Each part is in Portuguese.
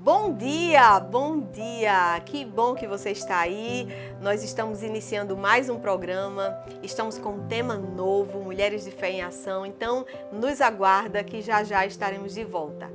Bom dia, bom dia! Que bom que você está aí. Nós estamos iniciando mais um programa, estamos com um tema novo, Mulheres de Fé em Ação, então nos aguarda que já já estaremos de volta.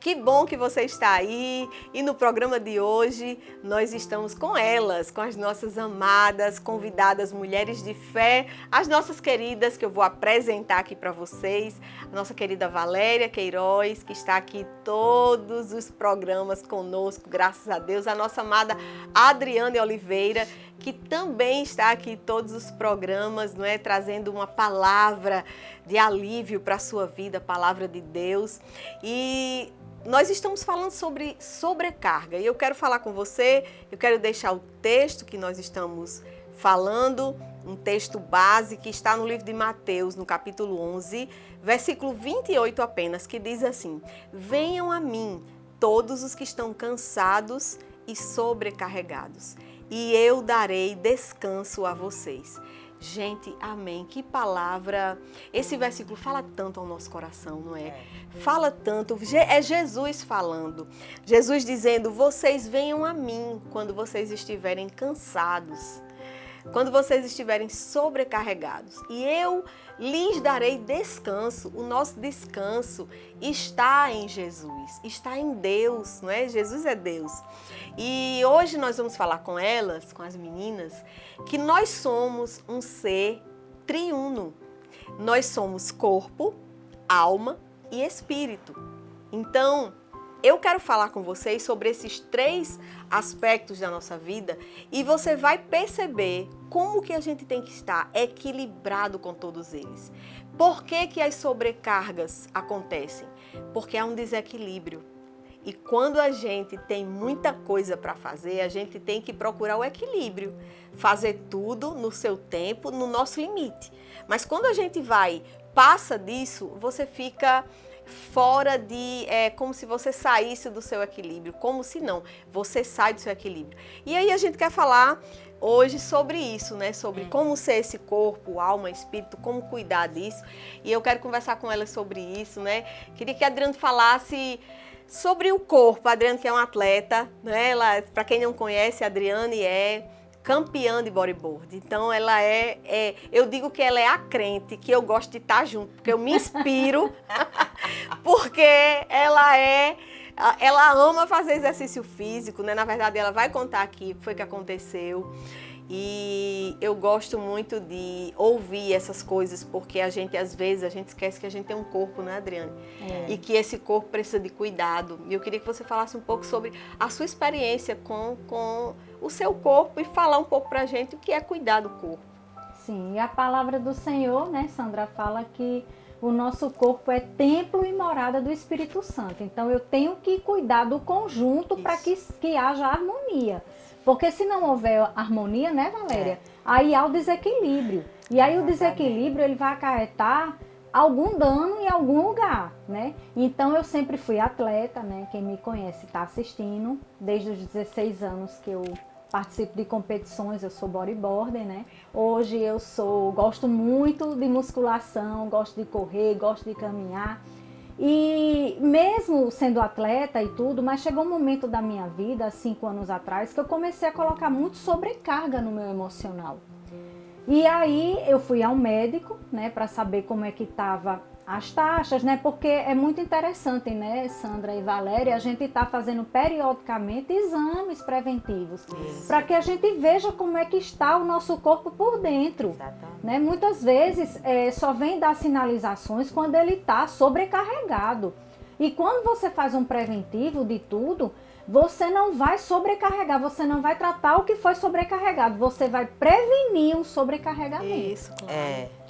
Que bom que você está aí e no programa de hoje nós estamos com elas, com as nossas amadas, convidadas mulheres de fé, as nossas queridas que eu vou apresentar aqui para vocês, a nossa querida Valéria Queiroz, que está aqui todos os programas conosco, graças a Deus, a nossa amada Adriane Oliveira, que também está aqui todos os programas, não é, trazendo uma palavra de alívio para a sua vida, a palavra de Deus. E nós estamos falando sobre sobrecarga e eu quero falar com você, eu quero deixar o texto que nós estamos falando, um texto base que está no livro de Mateus, no capítulo 11, versículo 28 apenas, que diz assim: venham a mim todos os que estão cansados e sobrecarregados, e eu darei descanso a vocês. Gente, amém. Que palavra. Esse versículo fala tanto ao nosso coração, não é? Fala tanto. É Jesus falando. Jesus dizendo: vocês venham a mim quando vocês estiverem cansados, quando vocês estiverem sobrecarregados, e eu lhes darei descanso. O nosso descanso está em Jesus, está em Deus, não é? Jesus é Deus. E hoje nós vamos falar com elas, com as meninas, que nós somos um ser triuno. Nós somos corpo, alma e espírito. Então, eu quero falar com vocês sobre esses três aspectos da nossa vida e você vai perceber como que a gente tem que estar equilibrado com todos eles. Por que que as sobrecargas acontecem? Porque há um desequilíbrio. E quando a gente tem muita coisa para fazer, a gente tem que procurar o equilíbrio. Fazer tudo no seu tempo, no nosso limite. Mas quando a gente passa disso, você fica fora de, como se você saísse do seu equilíbrio, como se não, você sai do seu equilíbrio. E aí a gente quer falar hoje sobre isso, né? Sobre como ser esse corpo, alma, espírito, como cuidar disso. E eu quero conversar com elas sobre isso, né? Queria que a Adriane falasse sobre o corpo. A Adriane, que é uma atleta, né? Ela, para quem não conhece, a Adriane é campeã de bodyboard. Então ela eu digo que ela é a crente, que eu gosto de estar junto, porque eu me inspiro, porque ela ama fazer exercício físico, né? Na verdade, ela vai contar aqui o que foi que aconteceu. E eu gosto muito de ouvir essas coisas, porque às vezes, a gente esquece que a gente tem um corpo, né, Adriane? E que esse corpo precisa de cuidado. E eu queria que você falasse um pouco sobre a sua experiência com o seu corpo e falar um pouco pra gente o que é cuidar do corpo. Sim, e a palavra do Senhor, né, Sandra, fala que o nosso corpo é templo e morada do Espírito Santo. Então eu tenho que cuidar do conjunto para que haja harmonia. Porque se não houver harmonia, né, Valéria? Aí há o desequilíbrio. E aí o desequilíbrio ele vai acarretar algum dano em algum lugar, né? Então eu sempre fui atleta, né? Quem me conhece está assistindo. Desde os 16 anos que eu participo de competições, eu sou bodyboarder, né? Hoje gosto muito de musculação, gosto de correr, gosto de caminhar. E mesmo sendo atleta e tudo, mas chegou um momento da minha vida, há 5 anos atrás, que eu comecei a colocar muito sobrecarga no meu emocional. E aí eu fui ao médico, né, para saber como é que estava as taxas, né, porque é muito interessante, né, Sandra e Valéria, a gente está fazendo periodicamente exames preventivos, para que a gente veja como é que está o nosso corpo por dentro. Né? Muitas vezes só vem dar sinalizações quando ele está sobrecarregado. E quando você faz um preventivo de tudo, você não vai sobrecarregar, você não vai tratar o que foi sobrecarregado, você vai prevenir um sobrecarregamento. Isso, claro.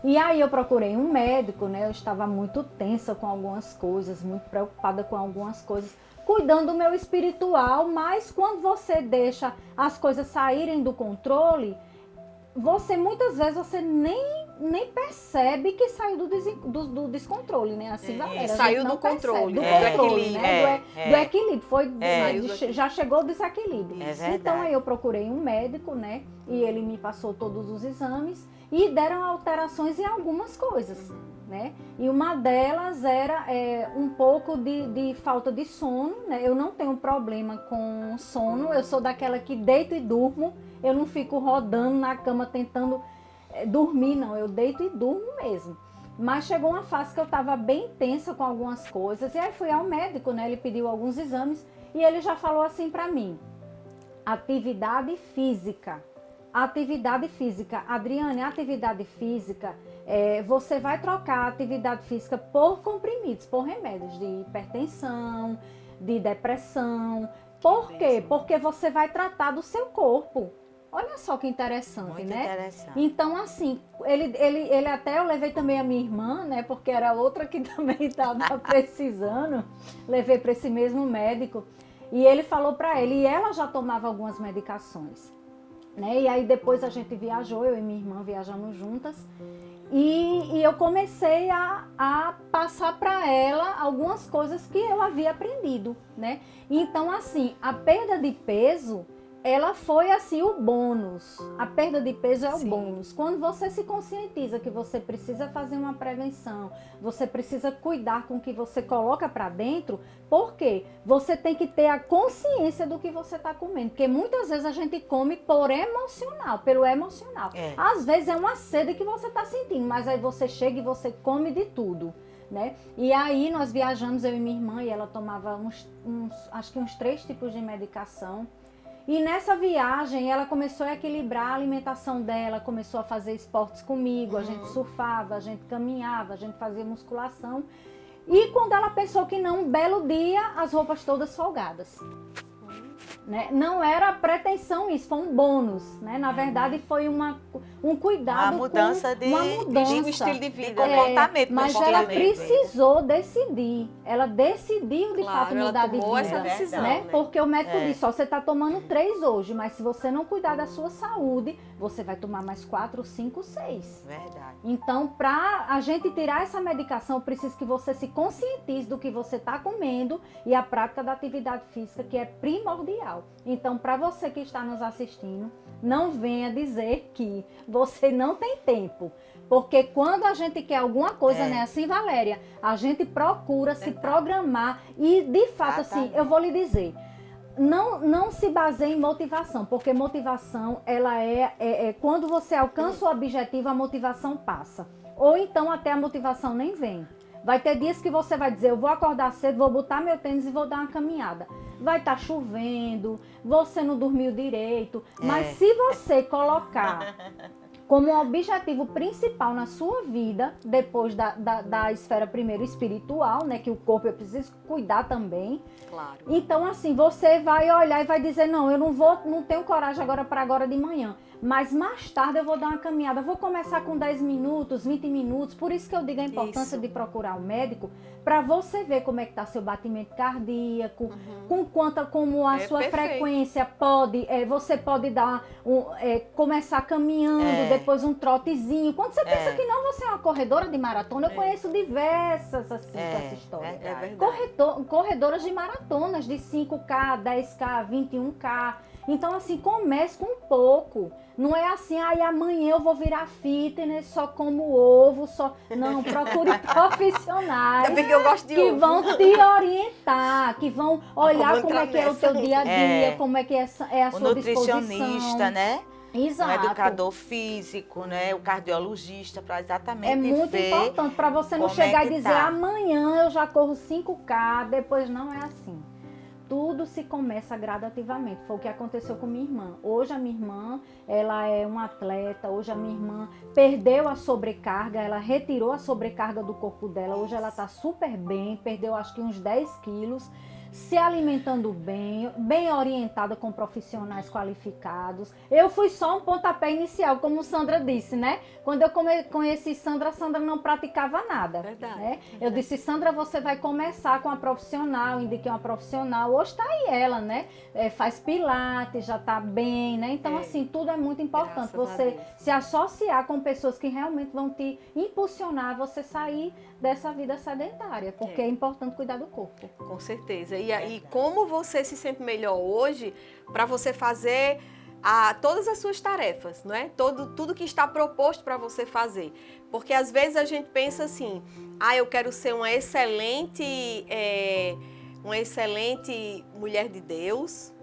E aí eu procurei um médico, né? Eu estava muito tensa com algumas coisas, muito preocupada com algumas coisas, cuidando do meu espiritual, mas quando você deixa as coisas saírem do controle, muitas vezes você nem nem percebe que saiu do descontrole, né? Assim, Valéria, saiu do controle, do equilíbrio. Né? Do equilíbrio, já equilíbrio. chegou o desequilíbrio. É verdade. Então aí eu procurei um médico, né? E ele me passou todos os exames e deram alterações em algumas coisas, né? E uma delas era um pouco de falta de sono, né? Eu não tenho problema com sono, eu sou daquela que deito e durmo, eu não fico rodando na cama tentando dormir, não, eu deito e durmo mesmo. Mas chegou uma fase que eu estava bem tensa com algumas coisas, e aí fui ao médico, né? Ele pediu alguns exames e ele já falou assim para mim: atividade física. Atividade física. Adriane, atividade física, você vai trocar a atividade física por comprimidos, por remédios de hipertensão, de depressão. Por quê? Porque você vai tratar do seu corpo. Olha só que interessante, Muito né? interessante. Então, assim, ele até, eu levei também a minha irmã, né? Porque era outra que também estava precisando. Levei para esse mesmo médico. E ele falou para ele, e ela já tomava algumas medicações, né? E aí depois a gente viajou, eu e minha irmã viajamos juntas. E eu comecei a passar para ela algumas coisas que eu havia aprendido, né? Então, assim, a perda de peso, ela foi assim o bônus. A perda de peso é o bônus. Quando você se conscientiza que você precisa fazer uma prevenção, você precisa cuidar com o que você coloca para dentro, por quê? Você tem que ter a consciência do que você está comendo, porque muitas vezes a gente come por emocional, pelo emocional. Às vezes é uma sede que você está sentindo, mas aí você chega e você come de tudo, né? E aí nós viajamos, eu e minha irmã, e ela tomava acho que uns 3 tipos de medicação. E nessa viagem ela começou a equilibrar a alimentação dela, começou a fazer esportes comigo, a gente surfava, a gente caminhava, a gente fazia musculação. E quando ela pensou que não, um belo dia, as roupas todas folgadas. Né? Não era pretensão isso, foi um bônus, né? Na verdade foi um cuidado, uma mudança de um estilo de vida, comportamento. mas ela precisou decidir, ela decidiu de fato mudar de vida, essa decisão, né? Porque o médico disse, ó, você está tomando 3 hoje, mas se você não cuidar da sua saúde, você vai tomar mais 4, 5, 6. Verdade. Então, para a gente tirar essa medicação, eu preciso que você se conscientize do que você está comendo e a prática da atividade física, que é primordial. Então, para você que está nos assistindo, não venha dizer que você não tem tempo. Porque quando a gente quer alguma coisa, né, assim, Valéria, a gente procura se programar e, de fato, assim, eu vou lhe dizer, não se baseie em motivação, porque motivação, ela quando você alcança o objetivo, a motivação passa. Ou então até a motivação nem vem. Vai ter dias que você vai dizer, eu vou acordar cedo, vou botar meu tênis e vou dar uma caminhada. Vai estar chovendo, você não dormiu direito, mas se você colocar como um objetivo principal na sua vida, depois da esfera primeiro espiritual, né, que o corpo eu preciso cuidar também. Claro. Então, assim, você vai olhar e vai dizer, não, eu não tenho coragem agora de manhã, mas mais tarde eu vou dar uma caminhada, vou começar com 10 minutos, 20 minutos, por isso que eu digo a importância de procurar um médico, para você ver como é que está seu batimento cardíaco, como a sua frequência pode, você pode dar começar caminhando, depois um trotezinho. Quando você pensa que não, você é uma corredora de maratona, eu conheço diversas assim, com essa história. É verdade. Corredoras de maratonas, de 5K, 10K, 21K. Então, assim, comece com pouco. Não é assim, amanhã eu vou virar fitness, só como ovo, só... Não, procure profissionais eu gosto de que ovo. vão te orientar, que vão olhar como é que é o teu dia a dia, como é que é a sua disposição. O nutricionista, né? Exato. O educador físico, né? O cardiologista, para exatamente ver. É muito importante, para você não chegar e dizer, amanhã eu já corro 5K, depois não é assim. Tudo se começa gradativamente. Foi o que aconteceu com minha irmã. Hoje a minha irmã, ela é uma atleta. Hoje a minha irmã perdeu a sobrecarga. Ela retirou a sobrecarga do corpo dela. Hoje ela está super bem. Perdeu acho que uns 10 quilos. se alimentando bem, bem orientada com profissionais qualificados. Eu fui só um pontapé inicial, como Sandra disse, né? Quando eu conheci Sandra, a Sandra não praticava nada. Verdade. Né? Eu disse, Sandra, você vai começar com a profissional, indiquei uma profissional. Hoje está aí ela, né? Faz pilates, já está bem, né? Então, assim, tudo é muito importante. Graças a Você Deus. se associar com pessoas que realmente vão te impulsionar a você sair dessa vida sedentária, porque é importante cuidar do corpo. Com certeza. E como você se sente melhor hoje para você fazer todas as suas tarefas, não é? Tudo que está proposto para você fazer. Porque às vezes a gente pensa assim, eu quero ser uma excelente mulher de Deus.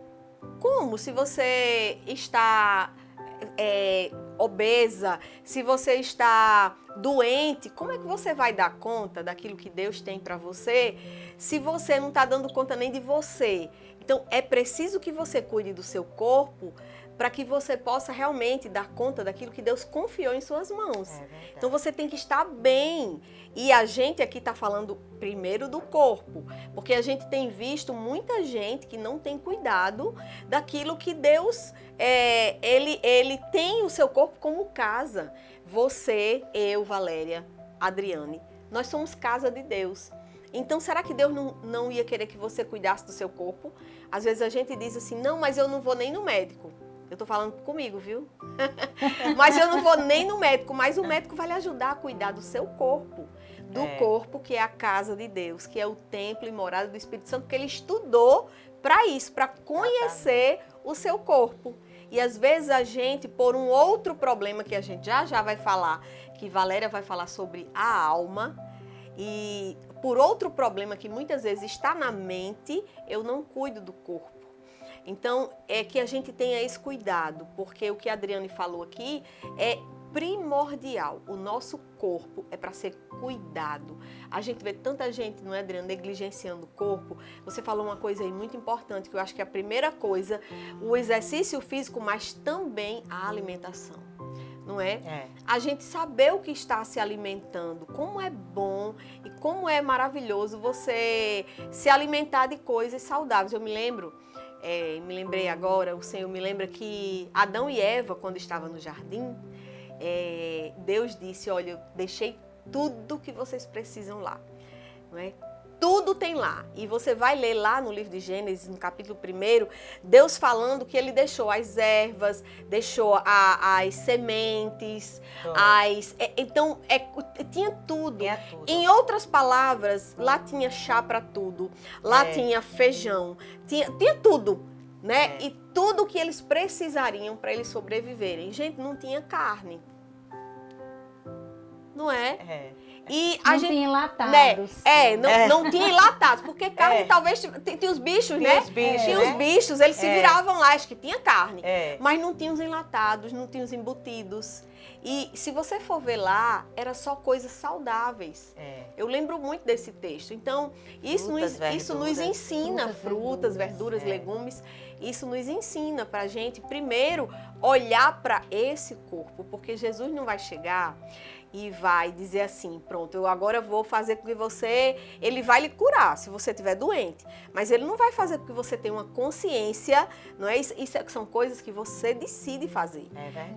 Como? Se você está obesa, se você está doente, como é que você vai dar conta daquilo que Deus tem para você se você não está dando conta nem de você? Então, é preciso que você cuide do seu corpo para que você possa realmente dar conta daquilo que Deus confiou em suas mãos. Então, você tem que estar bem. E a gente aqui está falando primeiro do corpo, porque a gente tem visto muita gente que não tem cuidado daquilo que Deus, ele tem o seu corpo como casa. Você, eu, Valéria, Adriane, nós somos casa de Deus. Então, será que Deus não ia querer que você cuidasse do seu corpo? Às vezes a gente diz assim, não, mas eu não vou nem no médico. Eu tô falando comigo, viu? Mas eu não vou nem no médico, mas o médico vai lhe ajudar a cuidar do seu corpo. Do corpo, que é a casa de Deus, que é o templo e morada do Espírito Santo, porque ele estudou para isso, para conhecer o seu corpo. E às vezes a gente, por um outro problema que a gente já vai falar, que Valéria vai falar sobre a alma, e por outro problema que muitas vezes está na mente, eu não cuido do corpo. Então, é que a gente tenha esse cuidado, porque o que a Adriane falou aqui é primordial. O nosso corpo é para ser cuidado. A gente vê tanta gente, não é, Adriane, negligenciando o corpo. Você falou uma coisa aí muito importante, que eu acho que é a primeira coisa, o exercício físico, mas também a alimentação. Não é? A gente saber o que está se alimentando, como é bom e como é maravilhoso você se alimentar de coisas saudáveis. Eu me lembrei agora, o Senhor me lembra que Adão e Eva, quando estavam no jardim, Deus disse, olha, eu deixei tudo que vocês precisam lá, não é? Tudo tem lá. E você vai ler lá no livro de Gênesis, no capítulo 1, Deus falando que ele deixou as ervas, deixou as sementes, então tinha tudo. Em outras palavras, lá tinha chá para tudo, lá tinha feijão, tinha tudo, né? E tudo que eles precisariam para eles sobreviverem. Gente, não tinha carne. Não é? E não tinha enlatados. Não tinha enlatados, porque carne talvez tinha os bichos, né? Tinha os bichos, eles se viravam lá, acho que tinha carne. Mas não tinha os enlatados, não tinha os embutidos. E se você for ver lá, era só coisas saudáveis. Eu lembro muito desse texto. Então, isso nos ensina, frutas, verduras, legumes, isso nos ensina pra gente, primeiro, olhar para esse corpo, porque Jesus não vai chegar e vai dizer assim, pronto, eu agora vou fazer com que ele vai lhe curar se você estiver doente, mas ele não vai fazer com que você tenha uma consciência, não é? Isso são coisas que você decide fazer,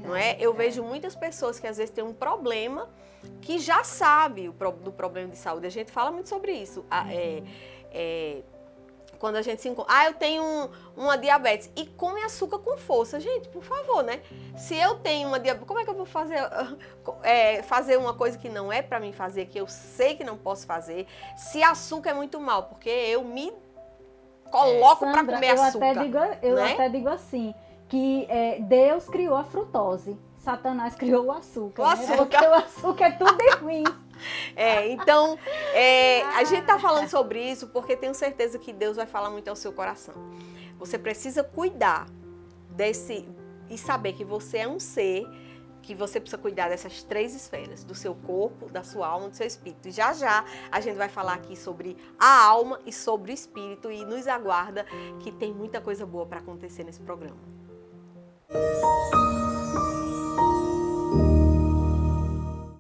não é? Eu vejo muitas pessoas que às vezes têm um problema que já sabe do problema de saúde, a gente fala muito sobre isso, quando a gente se encontra, eu tenho uma diabetes e come açúcar com força. Gente, por favor, né? Se eu tenho uma diabetes, como é que eu vou fazer uma coisa que não é para mim fazer, que eu sei que não posso fazer, se açúcar é muito mal, porque eu me coloco para comer açúcar. Eu até digo assim, que Deus criou a frutose, Satanás criou o açúcar. Né? Porque o açúcar é tudo ruim. Então, a gente está falando sobre isso porque tenho certeza que Deus vai falar muito ao seu coração. Você precisa cuidar e saber que você é um ser, que você precisa cuidar dessas 3 esferas, do seu corpo, da sua alma, do seu espírito. E já a gente vai falar aqui sobre a alma e sobre o espírito e nos aguarda que tem muita coisa boa para acontecer nesse programa.